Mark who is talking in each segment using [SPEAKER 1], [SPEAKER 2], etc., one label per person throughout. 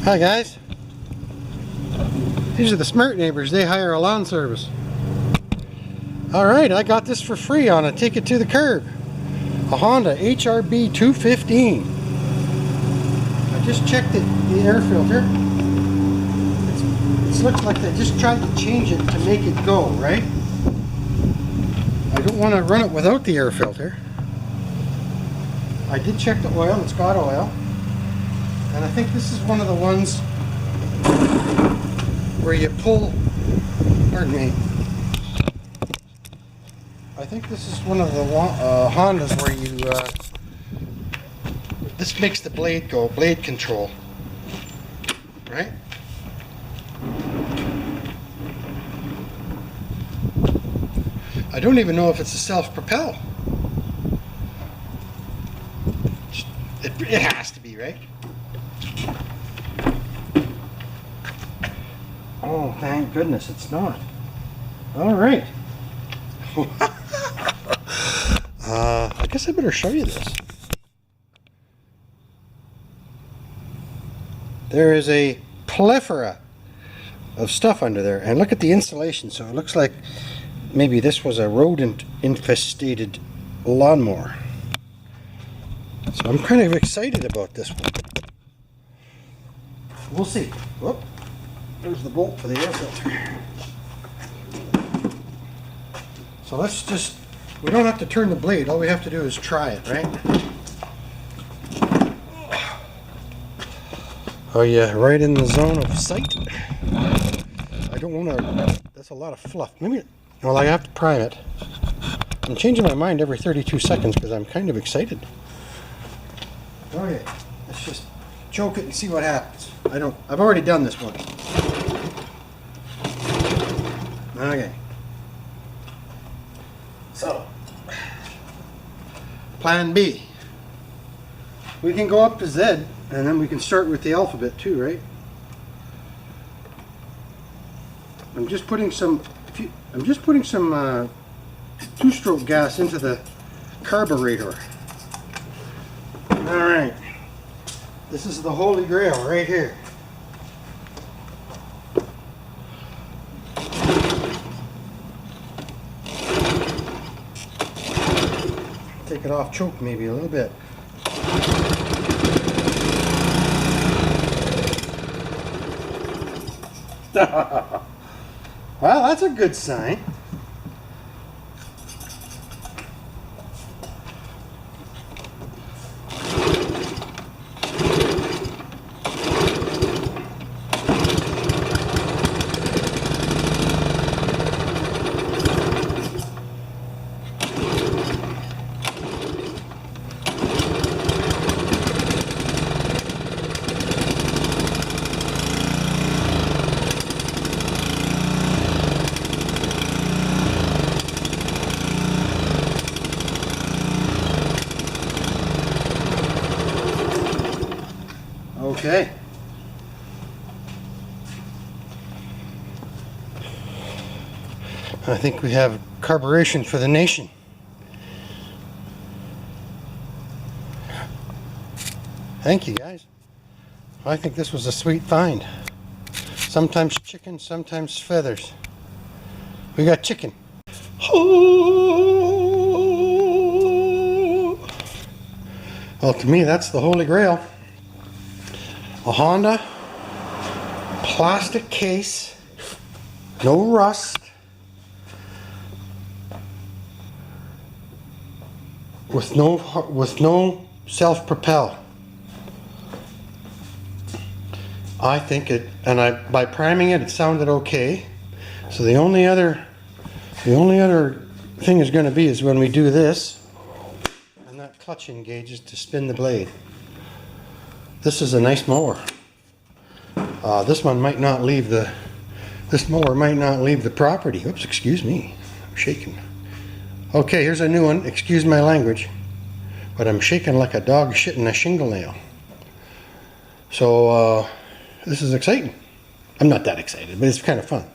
[SPEAKER 1] Hi guys, these are the smart neighbors. They hire a lawn service. Alright, I got this for free on a Take It to the Curb, a Honda HRB215. I just checked the air filter. It looks like they just tried to change it to make it go, right? I don't want to run it without the air filter. I did check the oil, it's got oil. And I think this is one of the ones where you pull, pardon me, I think this is one of the Hondas where you, this makes the blade go, blade control, right? I don't even know if it's a self-propel. It has to be, right? Oh, thank goodness it's not. All right. I guess I better show you this. There is a plethora of stuff under there, and look at the insulation. So it looks like maybe this was a rodent infested lawnmower. So I'm kind of excited about this one. We'll see. Whoop. There's the bolt for the air filter. So let's just, we don't have to turn the blade, all we have to do is try it, right? Oh yeah, right in the zone of sight. I don't want to, that's a lot of fluff. Maybe, well, I have to prime it. I'm changing my mind every 32 seconds because I'm kind of excited. Okay, let's just choke it and see what happens. I've already done this once. Okay. So, plan B. We can go up to Z, and then we can start with the alphabet too, right? I'm just putting some two-stroke gas into the carburetor. All right. This is the holy grail right here. Take it off choke maybe a little bit. Well, that's a good sign. Okay. I think we have carburation for the nation. Thank you guys. I think this was a sweet find. Sometimes chicken, sometimes feathers. We got chicken. Well, to me, that's the holy grail. A Honda, plastic case, no rust, with no self-propel. I think it, and by priming it, it sounded okay. So the only other thing is going to be is when we do this, and that clutch engages to spin the blade. This is a nice mower. This one might not leave the, this mower might not leave the property. Oops, excuse me, I'm shaking. Okay, here's a new one, excuse my language, but I'm shaking like a dog shitting a shingle nail. So, this is exciting. I'm not that excited, but it's kind of fun.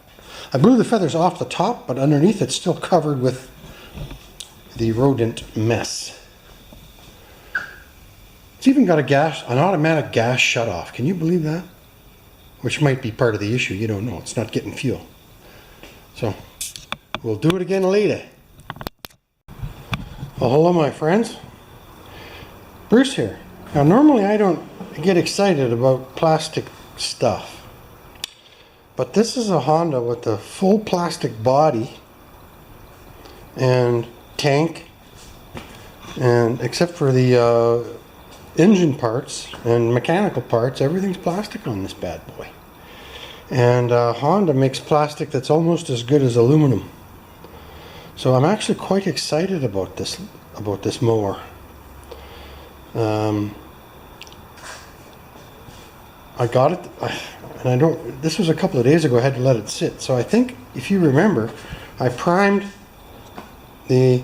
[SPEAKER 1] I blew the feathers off the top, but underneath it's still covered with the rodent mess. It's even got an automatic gas shut-off. Can you believe that? which might be part of the issue. You don't know. It's not getting fuel. So we'll do it again later. Well, hello my friends. Bruce here. Now normally I don't get excited about plastic stuff, but this is a Honda with a full plastic body and tank, and except for the engine parts and mechanical parts, everything's plastic on this bad boy. And Honda makes plastic that's almost as good as aluminum. So I'm actually quite excited about this mower. I got it, and I don't. This was a couple of days ago. I had to let it sit. So I think, if you remember, I primed the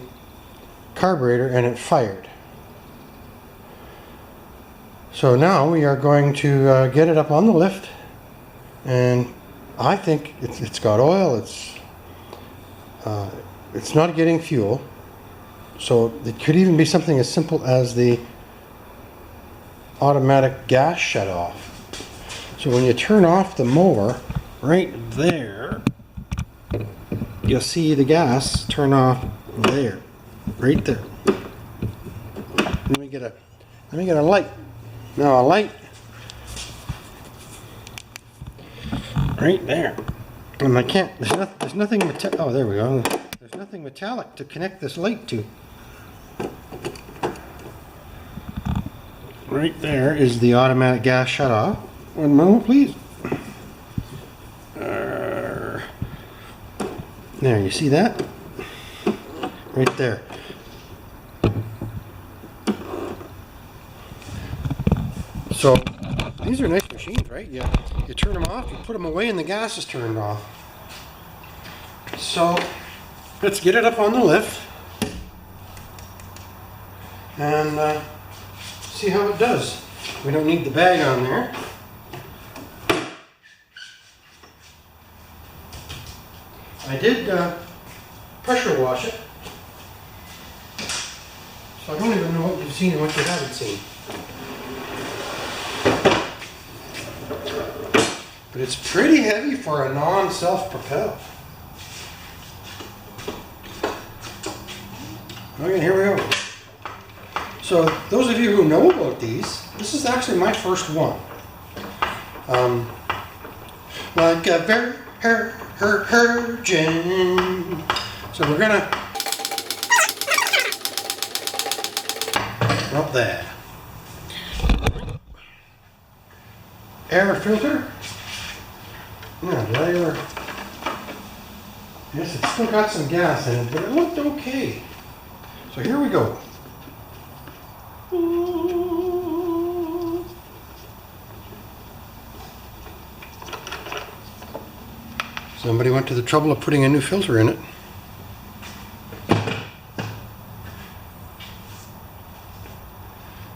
[SPEAKER 1] carburetor and it fired. So now we are going to get it up on the lift, and I think it's got oil. It's not getting fuel, so it could even be something as simple as the automatic gas shut off. So when you turn off the mower, right there, you'll see the gas turn off there, right there. Let me get a light. Now a light right there, and I can't. There's nothing. Oh, there we go. There's nothing metallic to connect this light to. Right there is the automatic gas shut off. One moment, please. There, you see that? Right there. So these are nice machines, right? You turn them off, you put them away, and the gas is turned off. So let's get it up on the lift and see how it does. We don't need the bag on there. I did pressure wash it, so I don't even know what you've seen and what you haven't seen. But it's pretty heavy for a non-self-propel. Okay, here we go. So those of you who know about these, this is actually my first one. Like a virgin. So we're gonna up there. Air filter. Yeah, did I ever? Yes, it's still got some gas in it, but it looked okay. So here we go. Somebody went to the trouble of putting a new filter in it.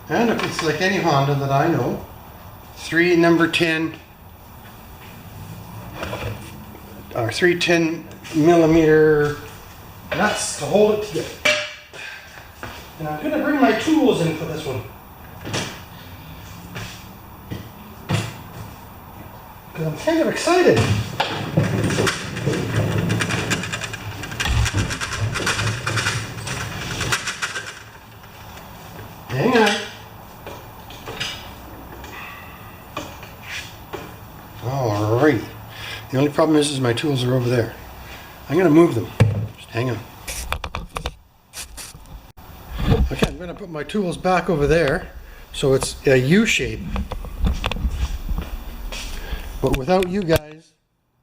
[SPEAKER 1] And if it's like any Honda that I know, 3 number 10 or 3 10mm nuts to hold it together. And I'm going to bring my tools in for this one, because I'm kind of excited. Hang on. Alright. The only problem is my tools are over there. I'm going to move them. Just hang on. Okay, I'm going to put my tools back over there so it's a U shape, but without you guys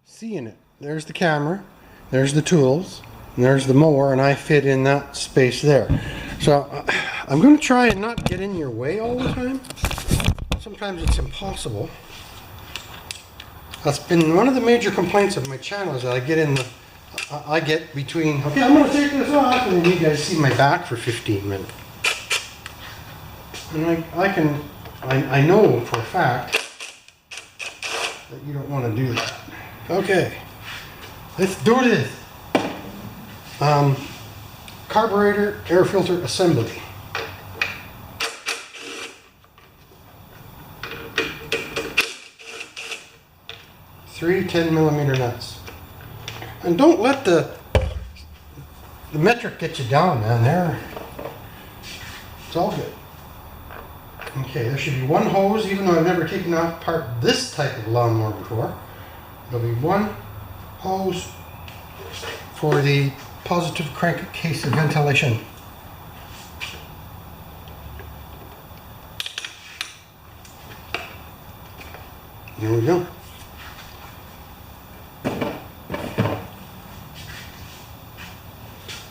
[SPEAKER 1] seeing it. There's the camera, there's the tools, and there's the mower, and I fit in that space there. So I'm going to try and not get in your way all the time. Sometimes it's impossible. That's been one of the major complaints of my channel, is that I get between, okay, I'm going to take this off, and then you guys see my back for 15 minutes. And I know for a fact that you don't want to do that. Okay, let's do this. Carburetor air filter assembly. 3 10mm nuts. And don't let the metric get you down, man. There, it's all good. Okay, there should be one hose, even though I've never taken apart this type of lawnmower before. There'll be one hose for the positive crankcase ventilation. There we go.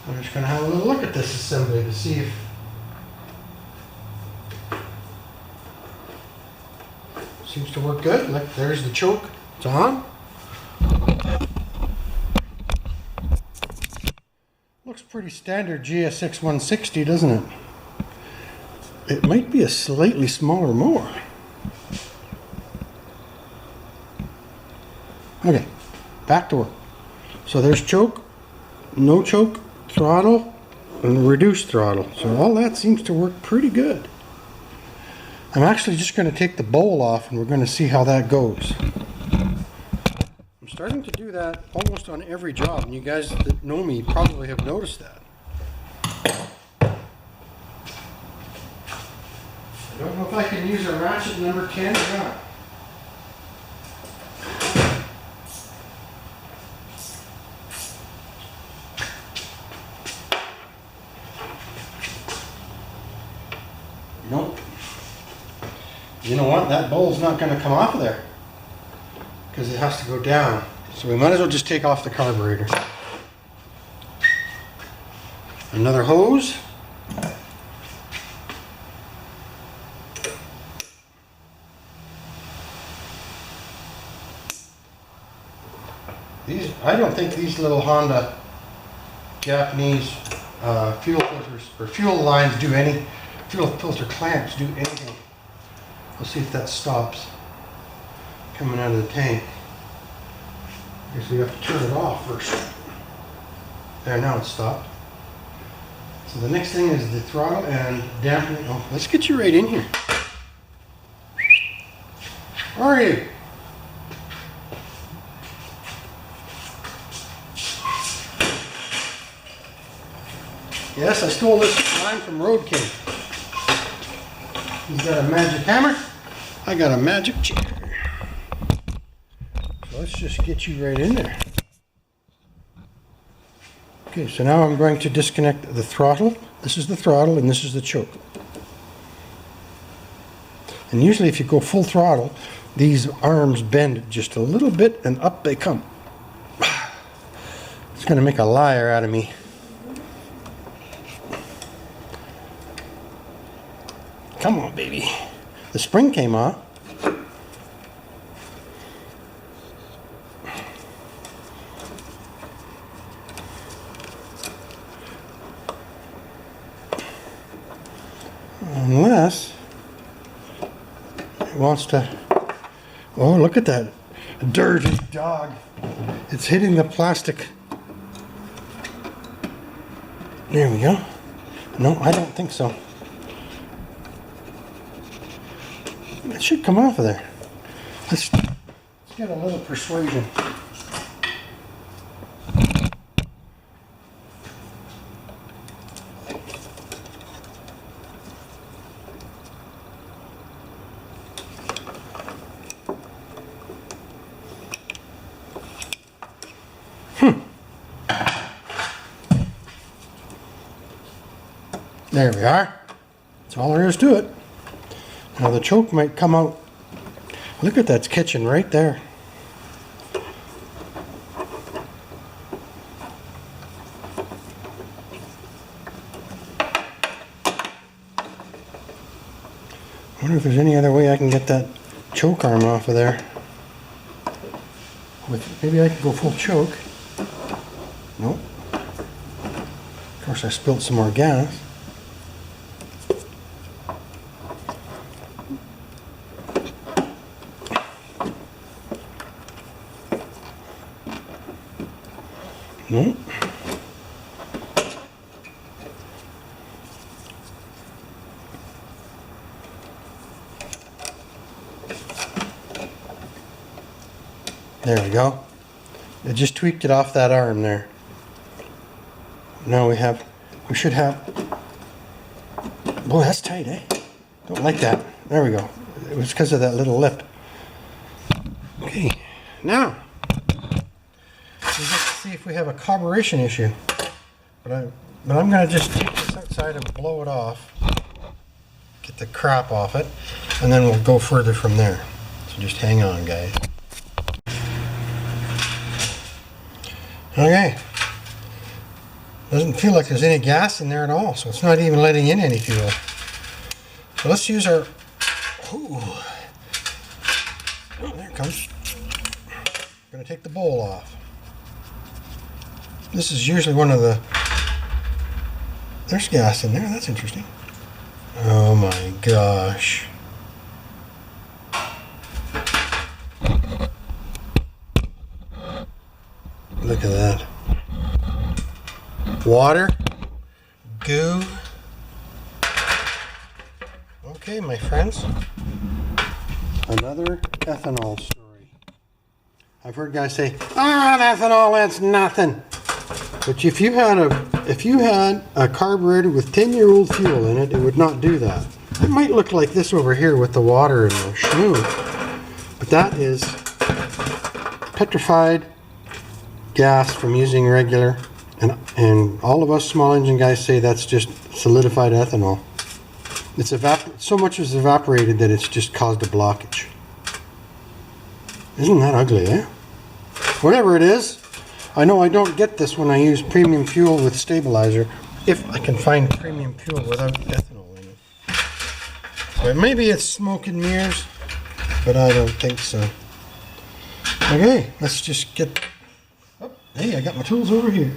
[SPEAKER 1] I'm just going to have a little look at this assembly to see if seems to work good. Look, there's the choke. It's on. Looks pretty standard GSX 160, doesn't it? It might be a slightly smaller mower. Okay, back to work. So there's choke, no choke, throttle, and reduced throttle. So all that seems to work pretty good. I'm actually just going to take the bowl off and we're going to see how that goes. I'm starting to do that almost on every job, and you guys that know me probably have noticed that. I don't know if I can use a ratchet number 10 or not. Nope. You know what? That bowl's not going to come off of there because it has to go down. So we might as well just take off the carburetor. Another hose. I don't think these little Honda Japanese fuel filters or fuel lines do any, fuel filter clamps do anything. We'll see if that stops coming out of the tank. I guess we have to turn it off first. There, now it's stopped. So the next thing is the throttle and dampening. Oh, let's get you right in here. Where are you? Yes, I stole this line from Road King. He's got a magic hammer. I got a magic chair. So let's just get you right in there. Okay, so now I'm going to disconnect the throttle. This is the throttle and this is the choke. And usually if you go full throttle, these arms bend just a little bit and up they come. It's going to make a liar out of me. Come on, baby. The spring came off. Unless it wants to. Oh, look at that dirty dog. It's hitting the plastic. There we go. No, I don't think so. It should come off of there. Let's get a little persuasion. There we are. That's all there is to it. Now the choke might come out. Look at that, it's catching right there. I wonder if there's any other way I can get that choke arm off of there. Maybe I can go full choke. Nope. Of course I spilled some more gas. No. There we go. It just tweaked it off that arm there. Now we should have, boy, that's tight, eh? Don't like that. There we go. It was because of that little lip. Okay, now we have to see if we have a carburation issue. But I'm going to just take this outside and blow it off. Get the crap off it. And then we'll go further from there. So just hang on, guys. Okay. Doesn't feel like there's any gas in there at all, so it's not even letting in any fuel. So let's use our, oh, there it comes. I'm going to take the bowl off. This is usually one of the, there's gas in there, that's interesting. Oh my gosh. Look at that. Water, goo. Okay, my friends. Another ethanol story. I've heard guys say, ethanol, that's nothing. But if you had a carburetor with 10-year-old fuel in it, it would not do that. It might look like this over here with the water and the schmoo, but that is petrified gas from using regular, and all of us small engine guys say that's just solidified ethanol. It's so much is evaporated that it's just caused a blockage. Isn't that ugly, eh? Whatever it is, I know I don't get this when I use premium fuel with stabilizer, if I can find premium fuel without ethanol in it. So maybe it's smoke and mirrors, but I don't think so. Okay, let's just get, oh, hey, I got my tools over here.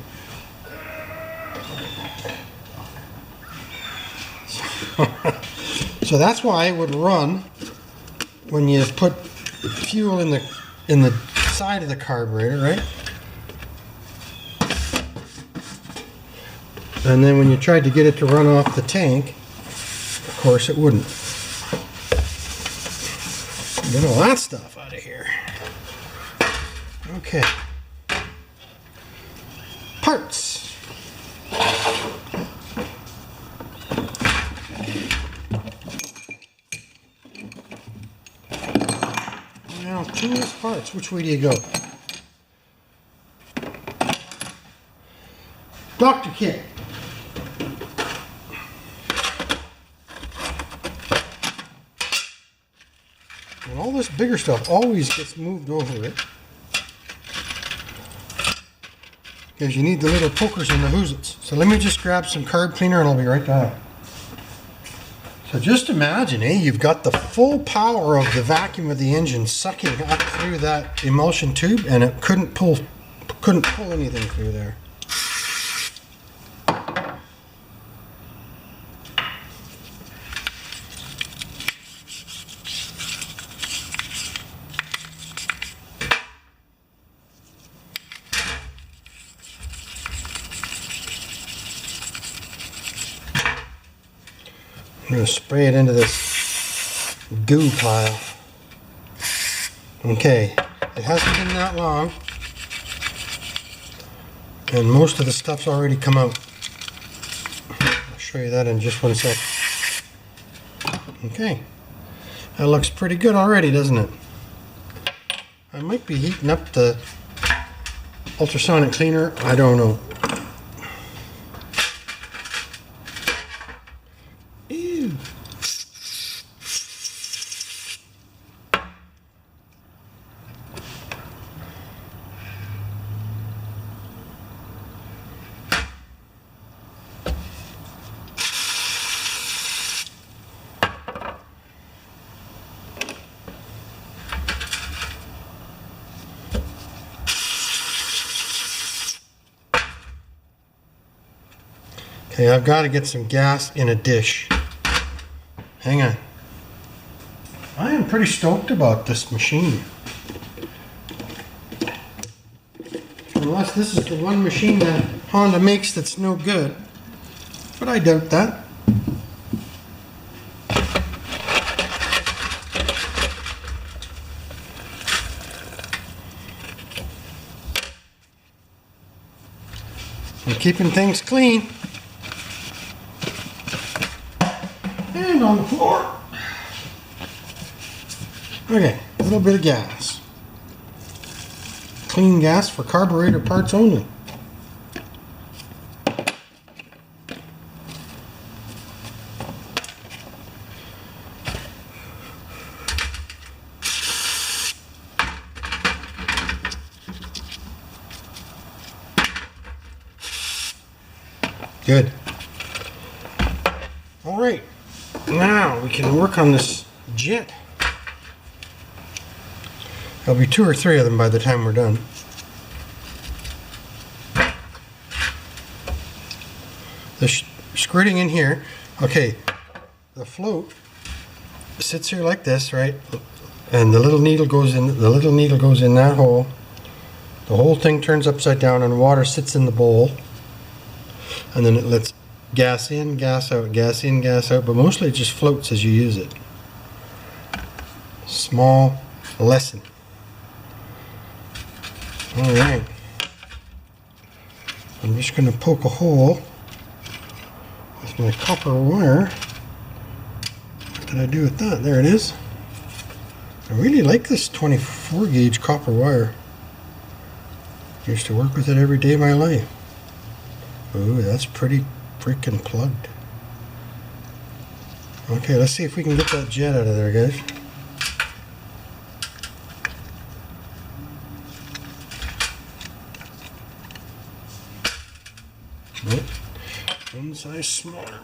[SPEAKER 1] So that's why it would run when you put fuel in the side of the carburetor, right? And then when you tried to get it to run off the tank, of course it wouldn't. Get all that stuff out of here. Okay. Parts. Now, tools, parts. Which way do you go? Doctor kit. And all this bigger stuff always gets moved over it, because you need the little pokers and the hoozits. So let me just grab some carb cleaner and I'll be right back. So just imagine, you've got the full power of the vacuum of the engine sucking up through that emulsion tube, and it couldn't pull anything through there. I'm going to spray it into this goo pile. Okay, it hasn't been that long, and most of the stuff's already come out. I'll show you that in just one sec. Okay, that looks pretty good already, doesn't it? I might be heating up the ultrasonic cleaner, I don't know. Okay, I've got to get some gas in a dish. Hang on. I am pretty stoked about this machine. Unless this is the one machine that Honda makes that's no good. But I doubt that. I'm keeping things clean. And on the floor. Okay, a little bit of gas. Clean gas for carburetor parts only. Good. All right, now we can work on this jet. There'll be 2 or 3 of them by the time we're done. The squirting in here, okay, the float sits here like this, right? And the little needle goes in that hole. The whole thing turns upside down and water sits in the bowl. And then it lets gas in, gas out, gas in, gas out, but mostly it just floats as you use it. Small lesson. Alright. I'm just going to poke a hole with my copper wire. What did I do with that? There it is. I really like this 24 gauge copper wire. I used to work with it every day of my life. Ooh, that's pretty freaking plugged. Okay, let's see if we can get that jet out of there, guys. Nope. One size smaller.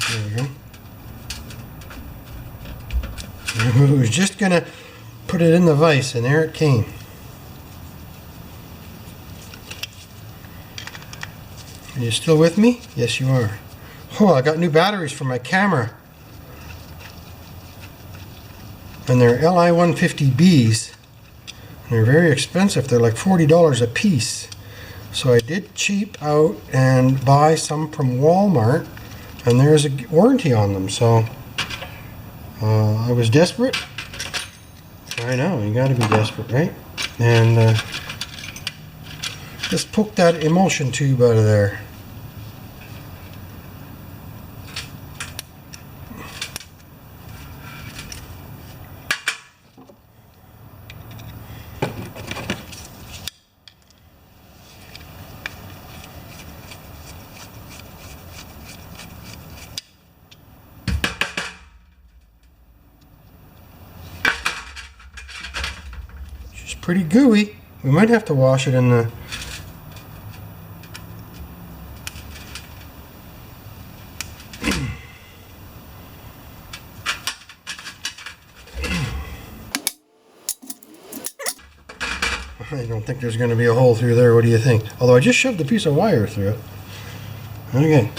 [SPEAKER 1] There we go. I was just gonna put it in the vise, and there it came. Are you still with me? Yes, you are. Oh, I got new batteries for my camera. And they're Li150Bs. And they're very expensive. They're like $40 a piece. So I did cheap out and buy some from Walmart. And there's a warranty on them. So I was desperate. I know, you gotta be desperate, right? And just poke that emulsion tube out of there. It's pretty gooey. We might have to wash it in the I don't think there's going to be a hole through there. What do you think? Although I just shoved a piece of wire through it. Okay,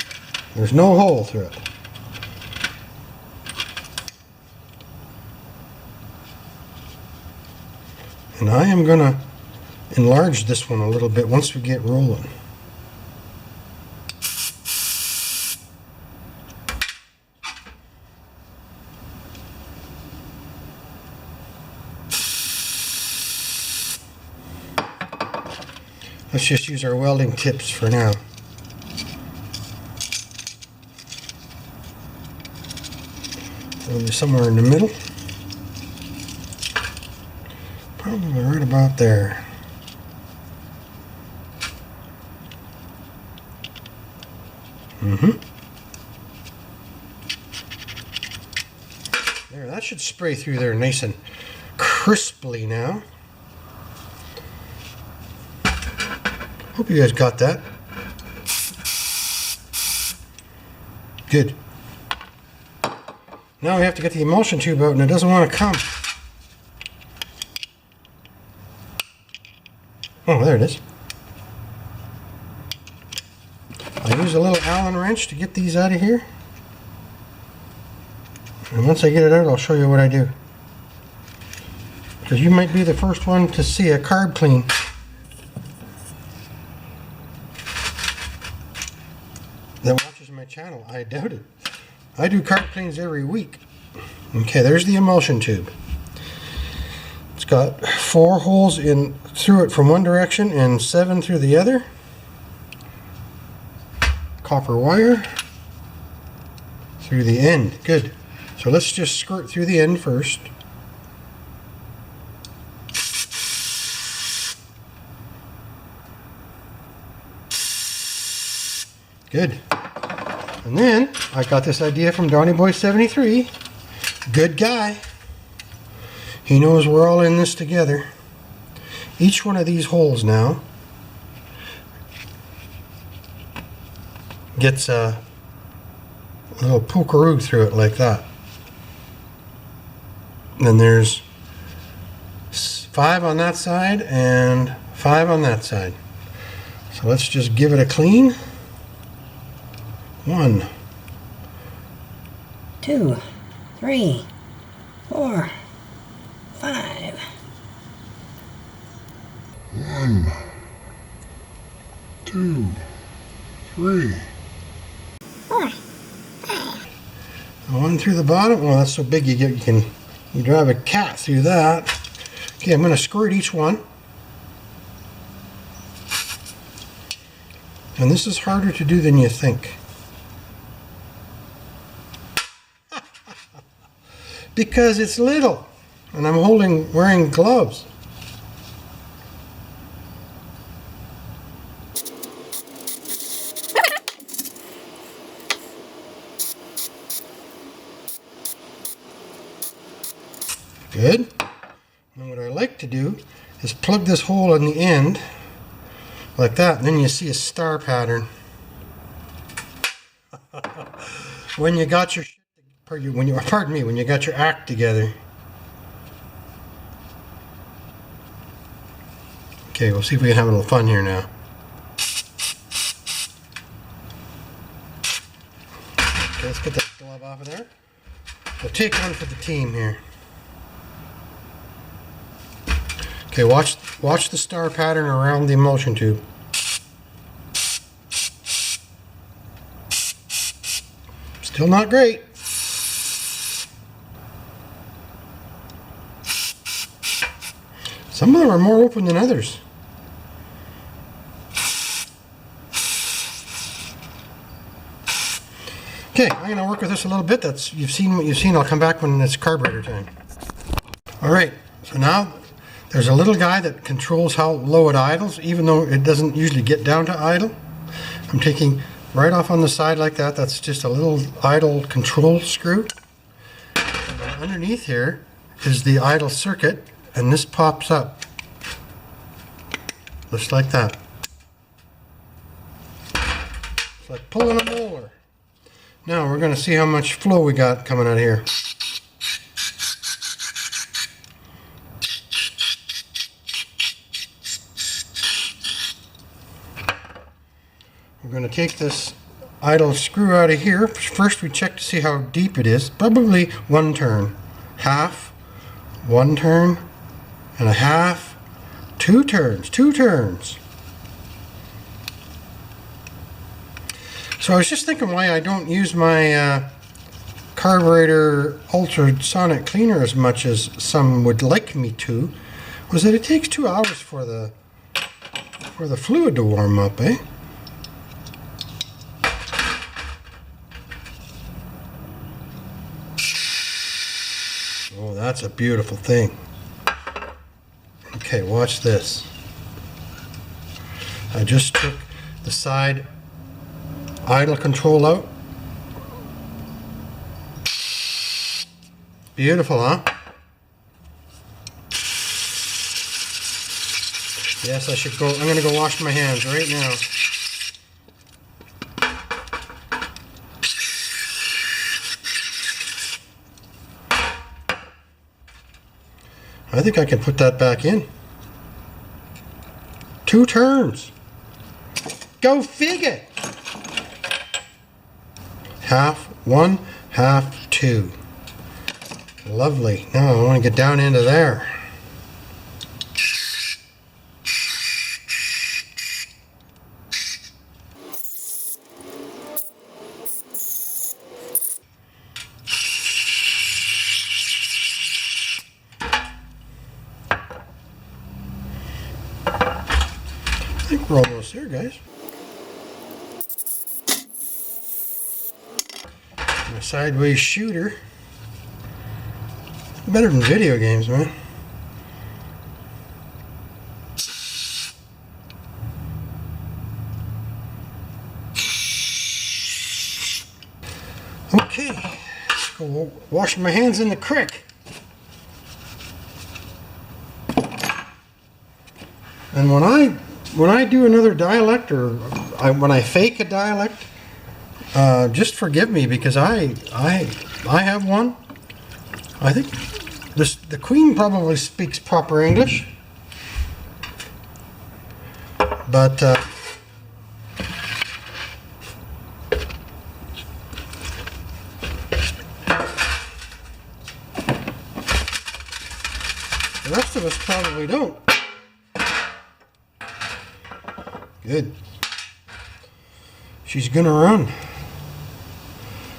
[SPEAKER 1] there's no hole through it. And I am going to enlarge this one a little bit once we get rolling. Let's just use our welding tips for now. Probably somewhere in the middle. Probably right about there. There, that should spray through there nice and crisply now. Hope you guys got that. Good. Now we have to get the emulsion tube out, and it doesn't want to come. Oh, there it is. I'll use a little Allen wrench to get these out of here. And once I get it out, I'll show you what I do. Because you might be the first one to see a carb clean. That watches my channel. I doubt it. I do carb cleans every week. Okay, there's the emulsion tube. It's got 4 holes in through it from one direction and 7 through the other. Copper wire through the end. Good. So let's just squirt through the end first. Good. And then I got this idea from Donny Boy 73. Good guy. He knows we're all in this together. Each one of these holes now gets a little pokeroo through it like that. Then there's 5 on that side and 5 on that side. So let's just give it a clean. 1,
[SPEAKER 2] 2, 3, 4, 5.
[SPEAKER 3] 1, 2, 3.
[SPEAKER 2] 4, 5.
[SPEAKER 1] One through the bottom. Well, that's so big you drive a cat through that. Okay, I'm going to squirt each one. And this is harder to do than you think. Because it's little and I'm wearing gloves. Good. Now what I like to do is plug this hole in the end like that, and then you see a star pattern. When you got your when you got your act together. Okay, we'll see if we can have a little fun here now. Okay, let's get that glove off of there. We'll take one for the team here. Okay, watch the star pattern around the emulsion tube. Still not great. Some of them are more open than others. Okay, I'm going to work with this a little bit. You've seen what you've seen. I'll come back when it's carburetor time. All right, so now there's a little guy that controls how low it idles, even though it doesn't usually get down to idle. I'm taking right off on the side like that. That's just a little idle control screw. And then underneath here is the idle circuit, and this pops up just like that. It's like pulling a mower. Now we're going to see how much flow we got coming out of here. We're going to take this idle screw out of here. First we check to see how deep it is. Probably 1 turn. Half, 1 turn, and a half, 2 turns, 2 turns. So I was just thinking why I don't use my carburetor ultrasonic cleaner as much as some would like me to, was that it takes 2 hours for the fluid to warm up, eh? Oh, that's a beautiful thing. Okay, watch this. I just took the side idle control out. Beautiful, huh? Yes, I should go. I'm going to go wash my hands right now. I think I can put that back in. 2 turns. Go figure. Half 1, half 2. Lovely. Now I want to get down into there. We're almost there, guys. My sideways shooter. Better than video games, man. Okay, let's go wash my hands in the creek. And when I do another dialect, or when I fake a dialect, just forgive me, because I have one. I think the Queen probably speaks proper English, but the rest of us probably don't. Good. She's gonna run.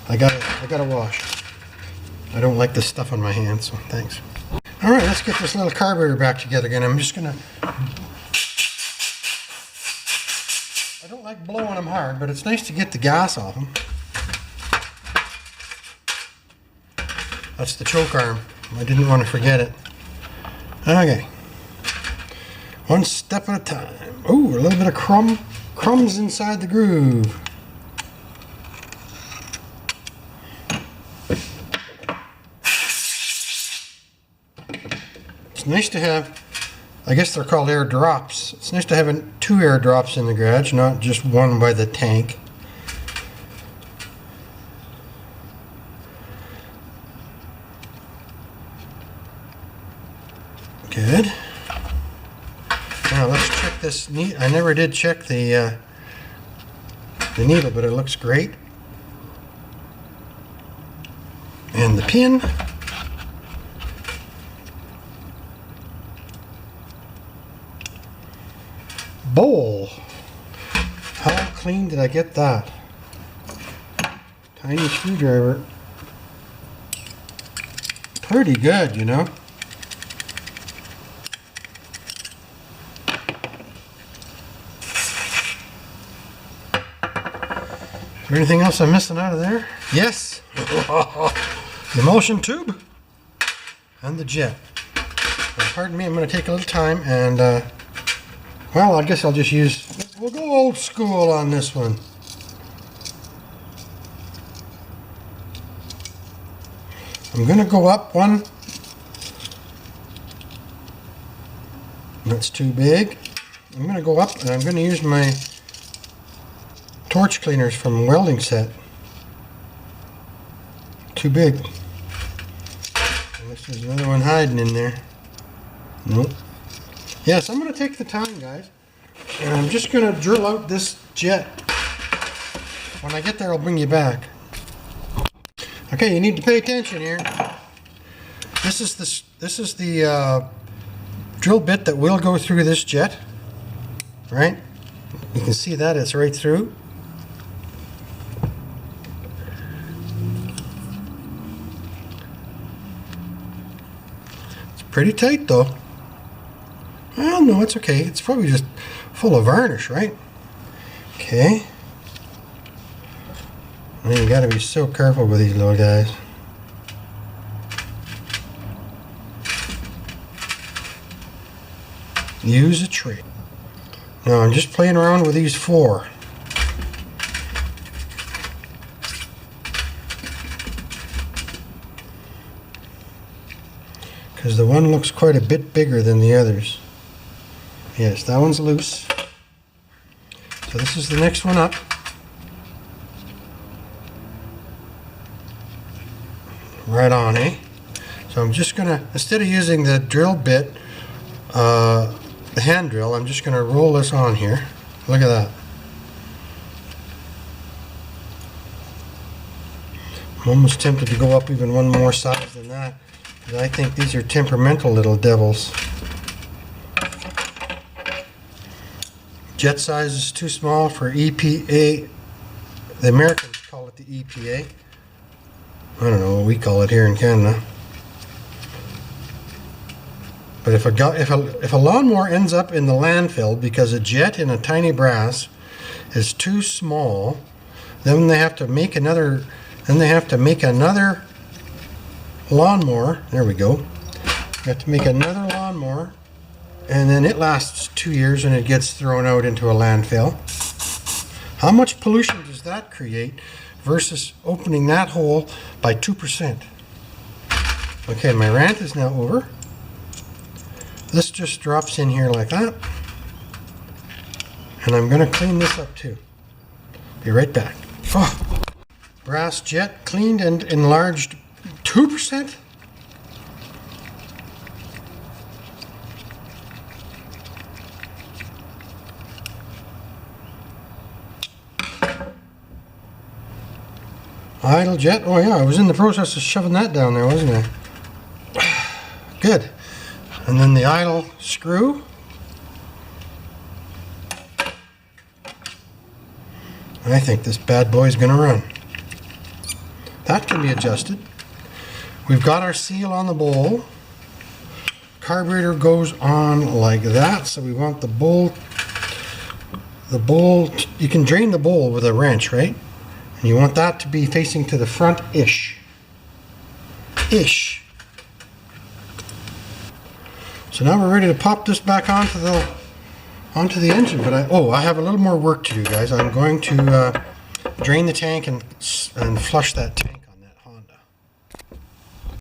[SPEAKER 1] I gotta wash. I don't like this stuff on my hands, so thanks. All right, let's get this little carburetor back together again. I'm just gonna. I don't like blowing them hard, but it's nice to get the gas off them. That's the choke arm. I didn't want to forget it. Okay. One step at a time. Ooh, a little bit of crumbs inside the groove. It's nice to have, I guess they're called air drops. It's nice to have 2 air drops in the garage, not just one by the tank. Good. Now let's check this needle. I never did check the needle, but it looks great. And the pin. Bowl. How clean did I get that? Tiny screwdriver. Pretty good, you know. Is there anything else I'm missing out of there? Yes! The emulsion tube and the jet. Now, pardon me, I'm going to take a little time and, well, I guess I'll just we'll go old school on this one. I'm going to go up one. That's too big. I'm going to go up and I'm going to use my torch cleaners from welding set. Too big. Unless there's another one hiding in there. Nope. Yes, I'm going to take the time, guys, and I'm just going to drill out this jet. When I get there, I'll bring you back. Okay, you need to pay attention here. This is the drill bit that will go through this jet, right? You can see that it's right through. Pretty tight though. Well, no, it's okay. It's probably just full of varnish, right? Okay. Man, you gotta be so careful with these little guys. Use a tree. Now I'm just playing around with these 4. Because the one looks quite a bit bigger than the others. Yes, that one's loose. So this is the next one up. Right on, eh? So I'm just gonna, instead of using the drill bit, the hand drill, I'm just gonna roll this on here. Look at that. I'm almost tempted to go up even one more size than that. I think these are temperamental little devils. Jet size is too small for EPA. The Americans call it the EPA. I don't know what we call it here in Canada. But if a lawnmower ends up in the landfill because a jet in a tiny brass is too small, then they have to make another. Then they have to make another lawnmower. There we go. You have to make another lawnmower, and then it lasts 2 years and it gets thrown out into a landfill. How much pollution does that create versus opening that hole by 2%? Okay, my rant is now over. This just drops in here like that. And I'm going to clean this up too. Be right back. Oh, brass jet cleaned and enlarged 2%? Idle jet. Oh yeah, I was in the process of shoving that down there, wasn't I? Good. And then the idle screw. I think this bad boy is going to run. That can be adjusted. We've got our seal on the bowl. Carburetor goes on like that, so we want the bowl. You can drain the bowl with a wrench, right? And you want that to be facing to the front-ish. So now we're ready to pop this back onto the engine. But I have a little more work to do, guys. I'm going to drain the tank and flush that tank.